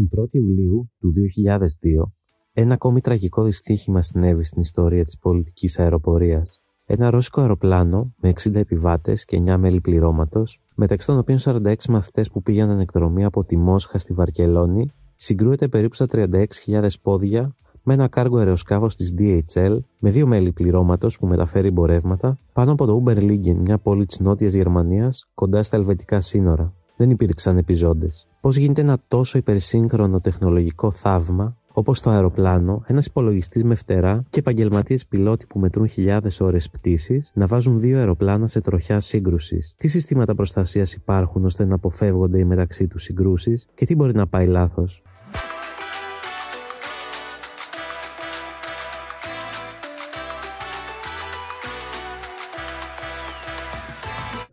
Την 1η Ιουλίου του 2002, ένα ακόμη τραγικό δυστύχημα συνέβη στην ιστορία της πολιτικής αεροπορίας. Ένα ρώσικο αεροπλάνο με 60 επιβάτες και 9 μέλη πληρώματος, μεταξύ των οποίων 46 μαθητές που πήγαιναν εκδρομή από τη Μόσχα στη Βαρκελόνη, συγκρούεται περίπου στα 36.000 πόδια με ένα κάργο αεροσκάφος της DHL με 2 μέλη πληρώματος που μεταφέρει εμπορεύματα πάνω από το Oberligen, μια πόλη της Νότιας Γερμανίας, κοντά στα ελβετικά σύνορα. Δεν υπήρξαν επιζώντες. Πώς γίνεται ένα τόσο υπερσύγχρονο τεχνολογικό θαύμα, όπως το αεροπλάνο, ένας υπολογιστής με φτερά και επαγγελματίες πιλότοι που μετρούν χιλιάδες ώρες πτήσης, να βάζουν 2 αεροπλάνα σε τροχιά σύγκρουσης? Τι συστήματα προστασίας υπάρχουν ώστε να αποφεύγονται οι μεταξύ τους συγκρούσεις και τι μπορεί να πάει λάθος?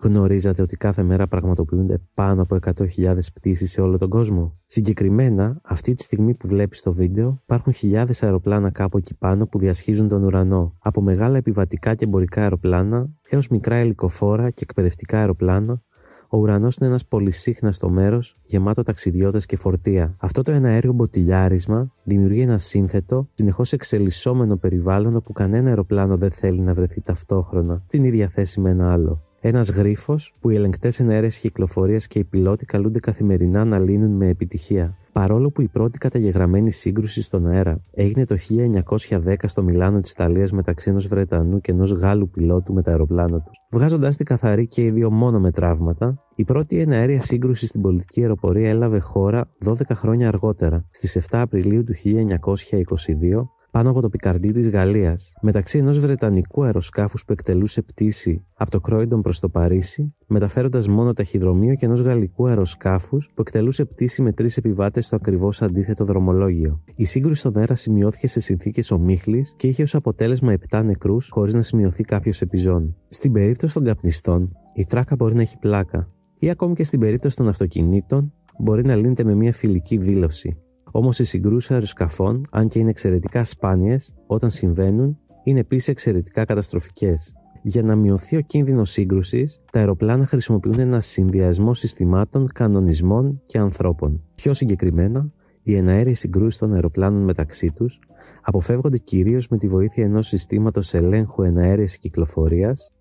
Γνωρίζατε ότι κάθε μέρα πραγματοποιούνται πάνω από 100.000 πτήσεις σε όλο τον κόσμο? Συγκεκριμένα, αυτή τη στιγμή που βλέπεις το βίντεο, υπάρχουν χιλιάδες αεροπλάνα κάπου εκεί πάνω που διασχίζουν τον ουρανό. Από μεγάλα επιβατικά και εμπορικά αεροπλάνα έως μικρά ελικοφόρα και εκπαιδευτικά αεροπλάνα, ο ουρανός είναι ένας πολυσύχναστο μέρος γεμάτο ταξιδιώτες και φορτία. Αυτό το εναέριο μποτιλιάρισμα δημιουργεί ένα σύνθετο, συνεχώς εξελισσόμενο περιβάλλον όπου κανένα αεροπλάνο δεν θέλει να βρεθεί ταυτόχρονα στην ίδια θέση με ένα άλλο. Ένας γρίφος που οι ελεγκτές εναέρειας κυκλοφορίας και οι πιλότοι καλούνται καθημερινά να λύνουν με επιτυχία. Παρόλο που η πρώτη καταγεγραμμένη σύγκρουση στον αέρα έγινε το 1910 στο Μιλάνο της Ιταλίας μεταξύ ενός Βρετανού και ενός Γάλλου πιλότου με το αεροπλάνο τους, βγάζοντας την καθαρή και οι δύο μόνο με τραύματα, η πρώτη εναέρια σύγκρουση στην πολιτική αεροπορία έλαβε χώρα 12 χρόνια αργότερα, στις 7 Απριλίου του 1922, πάνω από το Πικαρντί της Γαλλίας, μεταξύ ενός βρετανικού αεροσκάφους που εκτελούσε πτήση από το Κρόιντον προς το Παρίσι, μεταφέροντας μόνο ταχυδρομείο, και ενός γαλλικού αεροσκάφους που εκτελούσε πτήση με 3 επιβάτες στο ακριβώς αντίθετο δρομολόγιο. Η σύγκρουση στον αέρα σημειώθηκε σε συνθήκες ομίχλης και είχε ως αποτέλεσμα 7 νεκρούς, χωρίς να σημειωθεί κάποιος επιζών. Στην περίπτωση των καπνιστών, η τράκα μπορεί να έχει πλάκα, ή ακόμη και στην περίπτωση των αυτοκινήτων, μπορεί να λύνεται με μια φιλική δήλωση. Όμως οι συγκρούσεις αεροσκαφών, αν και είναι εξαιρετικά σπάνιες, όταν συμβαίνουν, είναι επίσης εξαιρετικά καταστροφικές. Για να μειωθεί ο κίνδυνος σύγκρουσης, τα αεροπλάνα χρησιμοποιούν ένα συνδυασμό συστημάτων, κανονισμών και ανθρώπων. Πιο συγκεκριμένα, οι εναέριες συγκρούσεις των αεροπλάνων μεταξύ τους αποφεύγονται κυρίως με τη βοήθεια ενός συστήματος ελέγχου εναέριας κυκλοφορίας,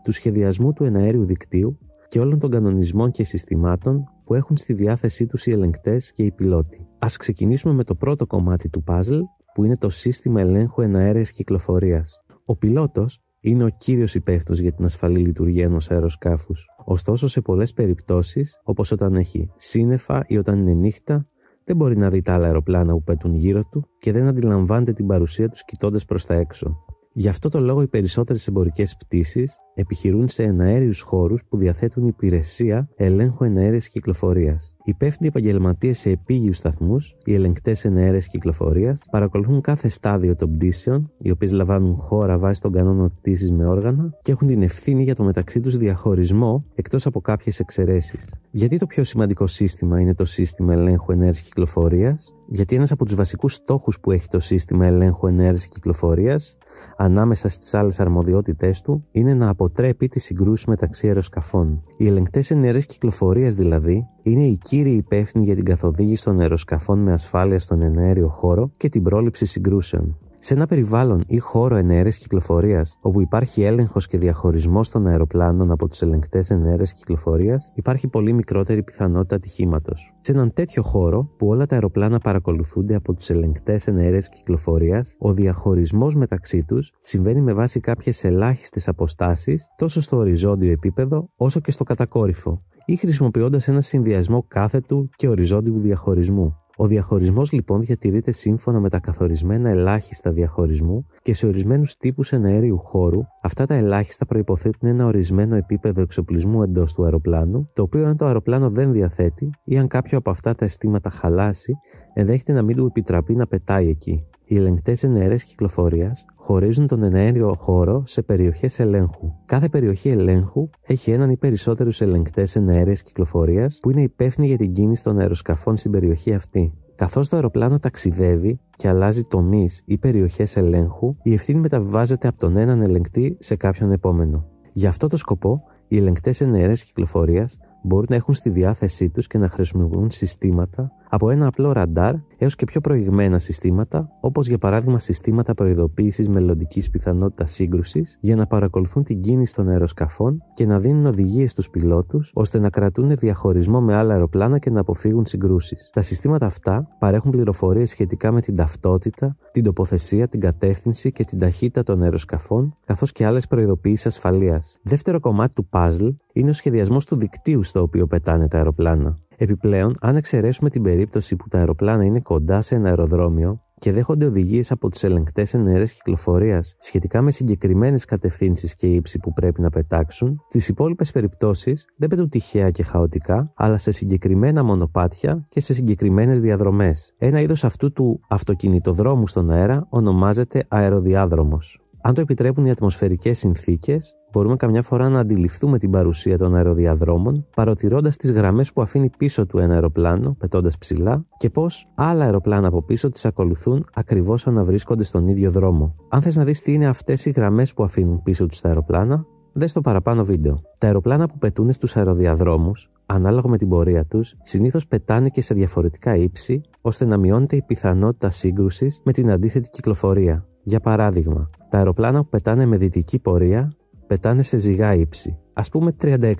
του σχεδιασμού του εναέριου δικτύου και όλων των κανονισμών και συστημάτων που έχουν στη διάθεσή τους οι ελεγκτές και οι πιλότοι. Ας ξεκινήσουμε με το πρώτο κομμάτι του puzzle, που είναι το σύστημα ελέγχου εναέριας κυκλοφορίας. Ο πιλότος είναι ο κύριος υπεύθυνος για την ασφαλή λειτουργία ενός αεροσκάφους. Ωστόσο, σε πολλές περιπτώσεις, όπως όταν έχει σύννεφα ή όταν είναι νύχτα, δεν μπορεί να δει τα άλλα αεροπλάνα που πετούν γύρω του και δεν αντιλαμβάνεται την παρουσία τους κοιτώντας προς τα έξω. Γι' αυτό το λόγο οι περισσότερες εμπορικές πτήσεις επιχειρούν σε εναέριους χώρους που διαθέτουν υπηρεσία ελέγχου εναέριας κυκλοφορίας. Υπεύθυνοι επαγγελματίες σε επίγειους σταθμούς, οι ελεγκτές εναέριας κυκλοφορίας, παρακολουθούν κάθε στάδιο των πτήσεων, οι οποίες λαμβάνουν χώρα βάσει των κανόνων πτήσης με όργανα και έχουν την ευθύνη για το μεταξύ τους διαχωρισμό, εκτός από κάποιες εξαιρέσεις. Γιατί το πιο σημαντικό σύστημα είναι το σύστημα ελέγχου εναέριας κυκλοφορίας? Γιατί ένας από τους βασικούς στόχους που έχει το σύστημα ελέγχου εναέριας κυκλοφορίας, ανάμεσα στις άλλες αρμοδιότητές του, είναι να αποτρέπει τις συγκρούσεις μεταξύ αεροσκαφών. Οι ελεγκτές εναέριας κυκλοφορίας, δηλαδή, είναι οι κύριοι υπεύθυνοι για την καθοδήγηση των αεροσκαφών με ασφάλεια στον εναέριο χώρο και την πρόληψη συγκρούσεων. Σε ένα περιβάλλον ή χώρο εναέριας κυκλοφορίας, όπου υπάρχει έλεγχος και διαχωρισμός των αεροπλάνων από τους ελεγκτές εναέριας κυκλοφορίας, υπάρχει πολύ μικρότερη πιθανότητα ατυχήματος. Σε έναν τέτοιο χώρο, που όλα τα αεροπλάνα παρακολουθούνται από τους ελεγκτές εναέριας κυκλοφορίας, ο διαχωρισμός μεταξύ τους συμβαίνει με βάση κάποιες ελάχιστες αποστάσεις, τόσο στο οριζόντιο επίπεδο όσο και στο κατακόρυφο, ή χρησιμοποιώντας ένα συνδυασμό κάθετου και οριζόντιου διαχωρισμού. Ο διαχωρισμός λοιπόν διατηρείται σύμφωνα με τα καθορισμένα ελάχιστα διαχωρισμού και σε ορισμένους τύπους εναέριου χώρου, αυτά τα ελάχιστα προϋποθέτουν ένα ορισμένο επίπεδο εξοπλισμού εντός του αεροπλάνου, το οποίο αν το αεροπλάνο δεν διαθέτει ή αν κάποιο από αυτά τα αισθήματα χαλάσει, ενδέχεται να μην του επιτραπεί να πετάει εκεί. Οι ελεγκτές εναέριας κυκλοφορίας χωρίζουν τον εναέριο χώρο σε περιοχές ελέγχου. Κάθε περιοχή ελέγχου έχει έναν ή περισσότερους ελεγκτές εναέριας κυκλοφορίας που είναι υπεύθυνοι για την κίνηση των αεροσκαφών στην περιοχή αυτή. Καθώς το αεροπλάνο ταξιδεύει και αλλάζει τομείς ή περιοχές ελέγχου, η ευθύνη μεταβιβάζεται από τον έναν ελεγκτή σε κάποιον επόμενο. Για αυτό το σκοπό, οι ελεγκτές εναέριας κυκλοφορίας μπορούν να έχουν στη διάθεσή τους και να χρησιμοποιούν συστήματα από ένα απλό ραντάρ έως και πιο προηγμένα συστήματα, όπως για παράδειγμα συστήματα προειδοποίησης μελλοντικής πιθανότητας σύγκρουσης, για να παρακολουθούν την κίνηση των αεροσκαφών και να δίνουν οδηγίες στους πιλότους, ώστε να κρατούν διαχωρισμό με άλλα αεροπλάνα και να αποφύγουν συγκρούσεις. Τα συστήματα αυτά παρέχουν πληροφορίες σχετικά με την ταυτότητα, την τοποθεσία, την κατεύθυνση και την ταχύτητα των αεροσκαφών, καθώς και άλλες προειδοποιήσεις ασφαλείας. Δεύτερο κομμάτι του puzzle είναι ο σχεδιασμός του δικτύου στο οποίο πετάνε τα αεροπλάνα. Επιπλέον, αν εξαιρέσουμε την περίπτωση που τα αεροπλάνα είναι κοντά σε ένα αεροδρόμιο και δέχονται οδηγίες από τους ελεγκτές εναέρειας κυκλοφορίας σχετικά με συγκεκριμένες κατευθύνσεις και ύψη που πρέπει να πετάξουν, στις υπόλοιπες περιπτώσεις δεν πετούν τυχαία και χαοτικά, αλλά σε συγκεκριμένα μονοπάτια και σε συγκεκριμένες διαδρομές. Ένα είδος αυτού του αυτοκινητοδρόμου στον αέρα ονομάζεται αεροδιάδρομος. Αν το επιτρέπουν οι ατμοσφαιρικές συνθήκες, μπορούμε καμιά φορά να αντιληφθούμε την παρουσία των αεροδιαδρόμων, παρατηρώντας τις γραμμές που αφήνει πίσω του ένα αεροπλάνο, πετώντας ψηλά, και πώς άλλα αεροπλάνα από πίσω τις ακολουθούν ακριβώς όταν βρίσκονται στον ίδιο δρόμο. Αν θες να δεις τι είναι αυτές οι γραμμές που αφήνουν πίσω τους τα αεροπλάνα, δες το παραπάνω βίντεο. Τα αεροπλάνα που πετούν στους αεροδιαδρόμους, ανάλογα με την πορεία τους, συνήθως πετάνε και σε διαφορετικά ύψη, ώστε να μειώνεται η πιθανότητα σύγκρουσης με την αντίθετη κυκλοφορία. Για παράδειγμα, τα αεροπλάνα που πετάνε με δυτική πορεία πετάνε σε ζυγά ύψη, ας πούμε 36.000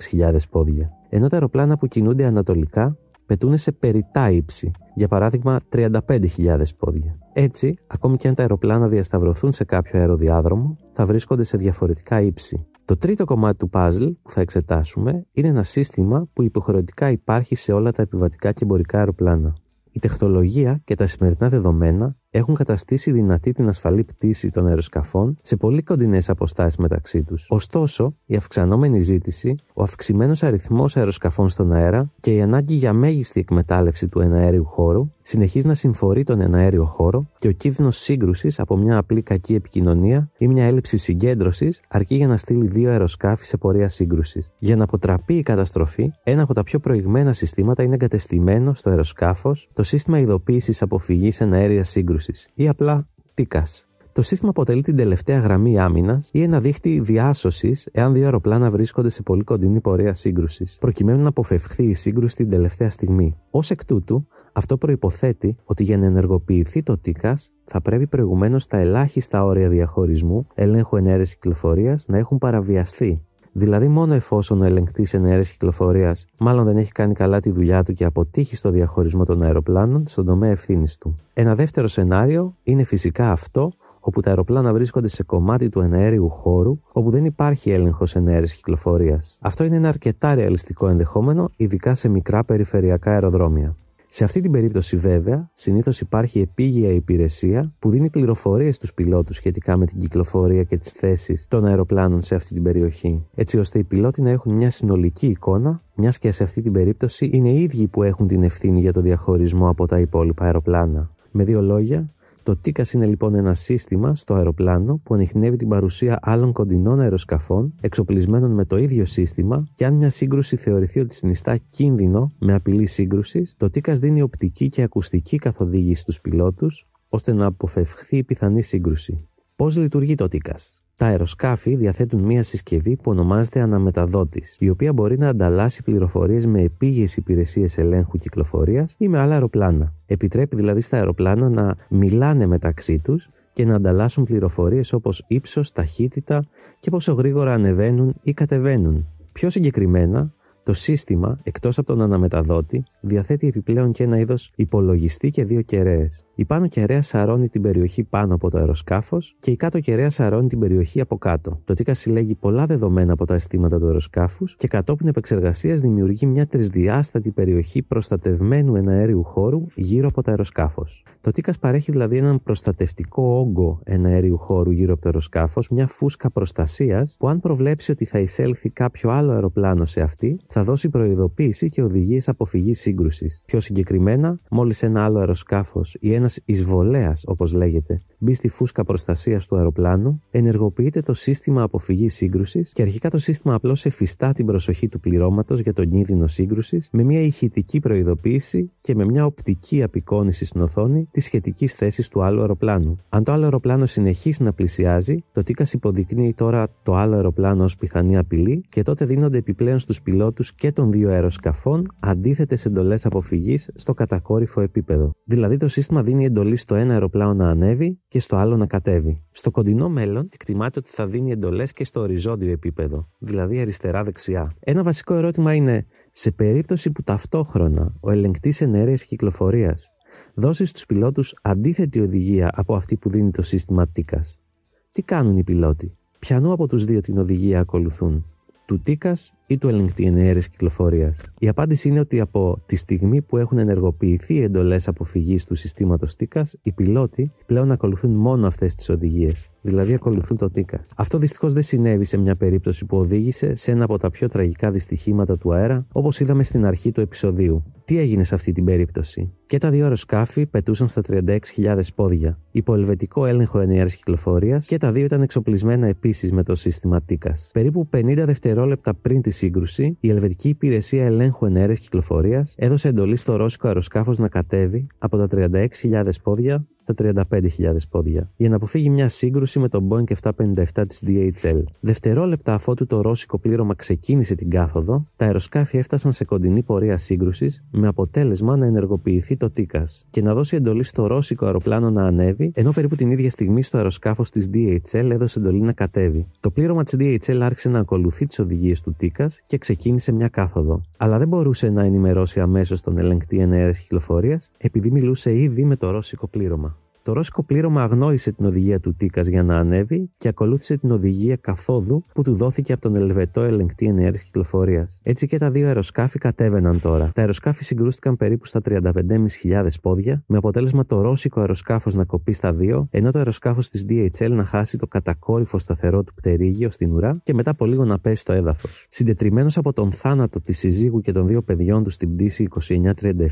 πόδια, ενώ τα αεροπλάνα που κινούνται ανατολικά πετούν σε περιττά ύψη, για παράδειγμα 35.000 πόδια. Έτσι, ακόμη και αν τα αεροπλάνα διασταυρωθούν σε κάποιο αεροδιάδρομο, θα βρίσκονται σε διαφορετικά ύψη. Το τρίτο κομμάτι του puzzle που θα εξετάσουμε είναι ένα σύστημα που υποχρεωτικά υπάρχει σε όλα τα επιβατικά και εμπορικά αεροπλάνα. Η τεχνολογία και τα σημερινά δεδομένα έχουν καταστήσει δυνατή την ασφαλή πτήση των αεροσκαφών σε πολύ κοντινές αποστάσεις μεταξύ τους. Ωστόσο, η αυξανόμενη ζήτηση, ο αυξημένος αριθμός αεροσκαφών στον αέρα και η ανάγκη για μέγιστη εκμετάλλευση του εναέριου χώρου συνεχίζει να συμφορεί τον εναέριο χώρο και ο κίνδυνος σύγκρουσης από μια απλή κακή επικοινωνία ή μια έλλειψη συγκέντρωσης αρκεί για να στείλει δύο αεροσκάφη σε πορεία σύγκρουσης. Για να αποτραπεί η καταστροφή, ένα από τα πιο προηγμένα συστήματα είναι εγκατεστημένο στο αεροσκάφος, το σύστημα ειδοποίησης αποφυγής εναέριας σύγκρουσης, ή απλά TICAS. Το σύστημα αποτελεί την τελευταία γραμμή άμυνας ή ένα δίχτυ διάσωσης εάν δύο αεροπλάνα βρίσκονται σε πολύ κοντινή πορεία σύγκρουσης, προκειμένου να αποφευχθεί η σύγκρουση την τελευταία στιγμή. Ως εκ τούτου, αυτό προϋποθέτει ότι για να ενεργοποιηθεί το TICAS θα πρέπει προηγουμένως τα ελάχιστα όρια διαχωρισμού ελέγχου εναέρειας κυκλοφορίας να έχουν παραβιαστεί. Δηλαδή, μόνο εφόσον ο ελεγκτής εναέρειας κυκλοφορίας μάλλον δεν έχει κάνει καλά τη δουλειά του και αποτύχει στο διαχωρισμό των αεροπλάνων στον τομέα ευθύνης του. Ένα δεύτερο σενάριο είναι φυσικά αυτό όπου τα αεροπλάνα βρίσκονται σε κομμάτι του εναέριου χώρου όπου δεν υπάρχει έλεγχος εναέρειας κυκλοφορίας. Αυτό είναι ένα αρκετά ρεαλιστικό ενδεχόμενο, ειδικά σε μικρά περιφερειακά αεροδρόμια. Σε αυτή την περίπτωση, βέβαια, συνήθως υπάρχει επίγεια υπηρεσία που δίνει πληροφορίες στους πιλότους σχετικά με την κυκλοφορία και τις θέσεις των αεροπλάνων σε αυτή την περιοχή, έτσι ώστε οι πιλότοι να έχουν μια συνολική εικόνα, μιας και σε αυτή την περίπτωση είναι οι ίδιοι που έχουν την ευθύνη για το διαχωρισμό από τα υπόλοιπα αεροπλάνα. Με δύο λόγια, το TICAS είναι λοιπόν ένα σύστημα στο αεροπλάνο που ανιχνεύει την παρουσία άλλων κοντινών αεροσκαφών εξοπλισμένων με το ίδιο σύστημα και αν μια σύγκρουση θεωρηθεί ότι συνιστά κίνδυνο με απειλή σύγκρουσης, το TICAS δίνει οπτική και ακουστική καθοδήγηση στους πιλότους ώστε να αποφευχθεί η πιθανή σύγκρουση. Πώς λειτουργεί το TICAS? Τα αεροσκάφη διαθέτουν μία συσκευή που ονομάζεται αναμεταδότης, η οποία μπορεί να ανταλλάσσει πληροφορίες με επίγειες υπηρεσίες ελέγχου κυκλοφορίας ή με άλλα αεροπλάνα. Επιτρέπει δηλαδή στα αεροπλάνα να μιλάνε μεταξύ τους και να ανταλλάσσουν πληροφορίες όπως ύψος, ταχύτητα και πόσο γρήγορα ανεβαίνουν ή κατεβαίνουν. Πιο συγκεκριμένα, το σύστημα, εκτός από τον αναμεταδότη, διαθέτει επιπλέον και ένα είδος υπολογιστή και δύο κεραίες. Η πάνω κεραία σαρώνει την περιοχή πάνω από το αεροσκάφος και η κάτω κεραία σαρώνει την περιοχή από κάτω. Το TICAS συλλέγει πολλά δεδομένα από τα αισθήματα του αεροσκάφους και κατόπιν επεξεργασίας δημιουργεί μια τρισδιάστατη περιοχή προστατευμένου εναέριου χώρου γύρω από το αεροσκάφος. Το TICAS παρέχει δηλαδή έναν προστατευτικό όγκο εναέριου χώρου γύρω από το αεροσκάφος, μια φούσκα προστασίας που, αν προβλέψει ότι θα εισέλθει κάποιο άλλο αεροπλάνο σε αυτή, θα δώσει προειδοποίηση και οδηγίες αποφυγής σύγκρουσης. Πιο συγκεκριμένα, μόλις ένα άλλο αεροσκάφος ή ένας εισβολέας, όπως λέγεται, μπει στη φούσκα προστασίας του αεροπλάνου, ενεργοποιείται το σύστημα αποφυγής σύγκρουσης και αρχικά το σύστημα απλώς εφιστά την προσοχή του πληρώματος για τον κίνδυνο σύγκρουσης με μια ηχητική προειδοποίηση και με μια οπτική απεικόνηση στην οθόνη της σχετικής θέσης του άλλου αεροπλάνου. Αν το άλλο αεροπλάνο συνεχίσει να πλησιάζει, το TICAS υποδεικνύει τώρα το άλλο αεροπλάνο ως πιθανή απειλή και τότε δίνονται επιπλέον στους πιλότους και των δύο αεροσκαφών αντίθετες εντολές αποφυγής στο κατακόρυφο επίπεδο. Δηλαδή, το σύστημα δίνει εντολή στο ένα αεροπλάνο να ανέβει και στο άλλο να κατέβει. Στο κοντινό μέλλον, εκτιμάται ότι θα δίνει εντολές και στο οριζόντιο επίπεδο, δηλαδή αριστερά-δεξιά. Ένα βασικό ερώτημα είναι, σε περίπτωση που ταυτόχρονα ο ελεγκτής ενέργειας κυκλοφορίας δώσει στους πιλότους αντίθετη οδηγία από αυτή που δίνει το σύστημα TICAS, τι κάνουν οι πιλότοι? Ποιανού από τους δύο την οδηγία ακολουθούν? Του TICAS ή του ελεγκτή ενέργειας κυκλοφορίας? Η απάντηση είναι ότι από τη στιγμή που έχουν ενεργοποιηθεί οι εντολές αποφυγής του συστήματος TICAS, οι πιλότοι πλέον ακολουθούν μόνο αυτές τις οδηγίες, δηλαδή ακολουθούν το TICAS. Αυτό δυστυχώς δεν συνέβη σε μια περίπτωση που οδήγησε σε ένα από τα πιο τραγικά δυστυχήματα του αέρα, όπως είδαμε στην αρχή του επεισοδίου. Τι έγινε σε αυτή την περίπτωση? Και τα δύο αεροσκάφη πετούσαν στα 36.000 πόδια, υπό ελβετικό έλεγχο ενέργειας κυκλοφορίας, και τα δύο ήταν εξοπλισμένα επίσης με το σύστημα TICAS. Περίπου 50 δευτερόλεπτα πριν τη σύγκρουση, η Ελβετική Υπηρεσία Ελέγχου Ενέργειας Κυκλοφορίας έδωσε εντολή στο ρώσικο αεροσκάφος να κατέβει από τα 36.000 πόδια στα 35.000 πόδια, για να αποφύγει μια σύγκρουση με το Boeing 757 της DHL. Δευτερόλεπτα αφότου το ρώσικο πλήρωμα ξεκίνησε την κάθοδο, τα αεροσκάφη έφτασαν σε κοντινή πορεία σύγκρουσης, με αποτέλεσμα να ενεργοποιηθεί το TICAS και να δώσει εντολή στο ρώσικο αεροπλάνο να ανέβει, ενώ περίπου την ίδια στιγμή στο αεροσκάφος της DHL έδωσε εντολή να κατέβει. Το πλήρωμα της DHL άρχισε να ακολουθεί τις οδηγίες του TICAS και ξεκίνησε μια κάθοδο. Αλλά δεν μπορούσε να ενημερώσει αμέσως τον ελεγκτή ενέργειας κυκλοφορίας, επειδή μιλούσε ήδη με το ρώσικο πλήρωμα. Το ρώσικο πλήρωμα αγνόησε την οδηγία του TICAS για να ανέβει και ακολούθησε την οδηγία καθόδου που του δόθηκε από τον Ελβετό ελεγκτή ενέργειας κυκλοφορίας. Έτσι και τα δύο αεροσκάφη κατέβαιναν τώρα. Τα αεροσκάφη συγκρούστηκαν περίπου στα 35.500 πόδια, με αποτέλεσμα το ρώσικο αεροσκάφος να κοπεί στα δύο, ενώ το αεροσκάφος της DHL να χάσει το κατακόρυφο σταθερό του πτερίγιο στην ουρά και μετά από λίγο να πέσει στο έδαφος. Συντετριμμένος από τον θάνατο της συζύγου και των δύο παιδιών του στην πτήση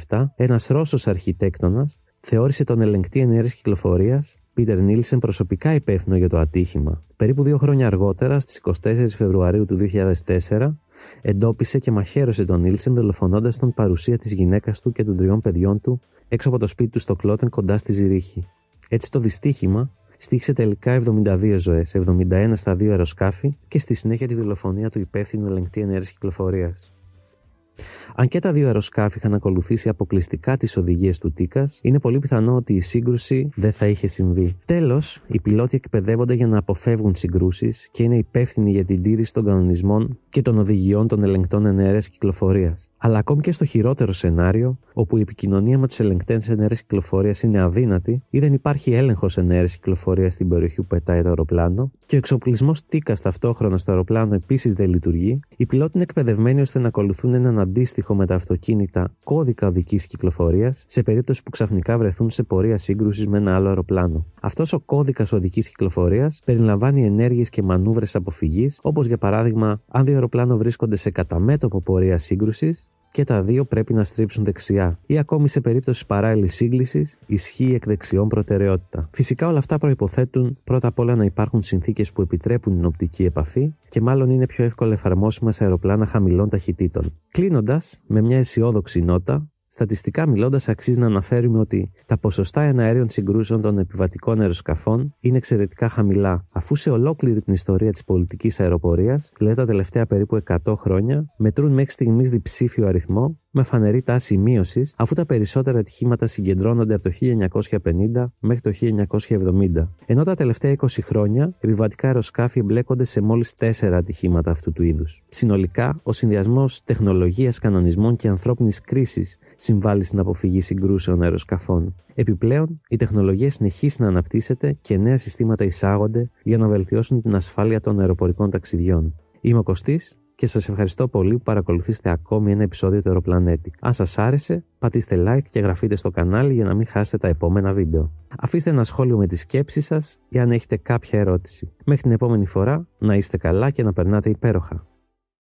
2937, ένας Ρώσος αρχιτέκτονας θεώρησε τον ελεγκτή ενέργειας κυκλοφορίας, Πίτερ Νίλσεν, προσωπικά υπεύθυνο για το ατύχημα. Περίπου 2 χρόνια αργότερα, στις 24 Φεβρουαρίου του 2004, εντόπισε και μαχαίρωσε τον Νίλσεν, δολοφονώντας τον παρουσία της γυναίκας του και των 3 παιδιών του έξω από το σπίτι του στο Κλότεν κοντά στη Ζυρίχη. Έτσι το δυστύχημα στοίχησε τελικά 72 ζωές, 71 στα 2 αεροσκάφη και στη συνέχεια τη δολοφονία του υπεύθυνου ελεγκτή ενέργειας κυκλοφορίας. Αν και τα δύο αεροσκάφη είχαν ακολουθήσει αποκλειστικά τις οδηγίες του TICAS, είναι πολύ πιθανό ότι η σύγκρουση δεν θα είχε συμβεί. Τέλος, οι πιλότοι εκπαιδεύονται για να αποφεύγουν συγκρούσεις και είναι υπεύθυνοι για την τήρηση των κανονισμών και των οδηγιών των ελεγκτών ενέργειας κυκλοφορίας. Αλλά ακόμη και στο χειρότερο σενάριο, όπου η επικοινωνία με τους ελεγκτές ενέργειας κυκλοφορίας είναι αδύνατη ή δεν υπάρχει έλεγχος ενέργειας κυκλοφορίας στην περιοχή που πετάει το αεροπλάνο και ο εξοπλισμός TICAS ταυτόχρονα στο αεροπλάνο επίσης δεν λειτουργεί, οι πιλότοι είναι εκπαιδευμένοι ώστε να ακολουθούν έναν αντίστοιχο με τα αυτοκίνητα κώδικα οδικής κυκλοφορίας σε περίπτωση που ξαφνικά βρεθούν σε πορεία σύγκρουσης με ένα άλλο αεροπλάνο. Αυτός ο κώδικας οδικής κυκλοφορίας περιλαμβάνει ενέργειες και μανούβρες αποφυγής, όπως για παράδειγμα, αν δύο αεροπλάνο βρίσκονται σε καταμέτωπο πορεία σύγκρουσης και τα δύο πρέπει να στρίψουν δεξιά, ή ακόμη σε περίπτωση παράλληλης σύγκλησης ισχύει εκ δεξιών προτεραιότητα. Φυσικά όλα αυτά προϋποθέτουν πρώτα απ' όλα να υπάρχουν συνθήκες που επιτρέπουν την οπτική επαφή και μάλλον είναι πιο εύκολα εφαρμόσιμα σε αεροπλάνα χαμηλών ταχυτήτων. Κλείνοντας με μια αισιόδοξη νότα, στατιστικά μιλώντας, αξίζει να αναφέρουμε ότι τα ποσοστά εναέριων συγκρούσεων των επιβατικών αεροσκαφών είναι εξαιρετικά χαμηλά, αφού σε ολόκληρη την ιστορία της πολιτικής αεροπορίας, δηλαδή τα τελευταία περίπου 100 χρόνια, μετρούν μέχρι στιγμής διψήφιο αριθμό, με φανερή τάση μείωσης, αφού τα περισσότερα ατυχήματα συγκεντρώνονται από το 1950 μέχρι το 1970. Ενώ τα τελευταία 20 χρόνια, επιβατικά αεροσκάφη εμπλέκονται σε μόλις 4 ατυχήματα αυτού του είδους. Συνολικά, ο συνδυασμός τεχνολογίας, κανονισμών και ανθρώπινης κρίσης συμβάλλει στην αποφυγή συγκρούσεων αεροσκαφών. Επιπλέον, η τεχνολογία συνεχίζει να αναπτύσσεται και νέα συστήματα εισάγονται για να βελτιώσουν την ασφάλεια των αεροπορικών ταξιδιών. Είμαι ο Κωστής και σας ευχαριστώ πολύ που παρακολουθήσετε ακόμη ένα επεισόδιο του Aeroplanetic. Αν σας άρεσε, πατήστε like και εγγραφείτε στο κανάλι για να μην χάσετε τα επόμενα βίντεο. Αφήστε ένα σχόλιο με τις σκέψεις σας ή αν έχετε κάποια ερώτηση. Μέχρι την επόμενη φορά, να είστε καλά και να περνάτε υπέροχα.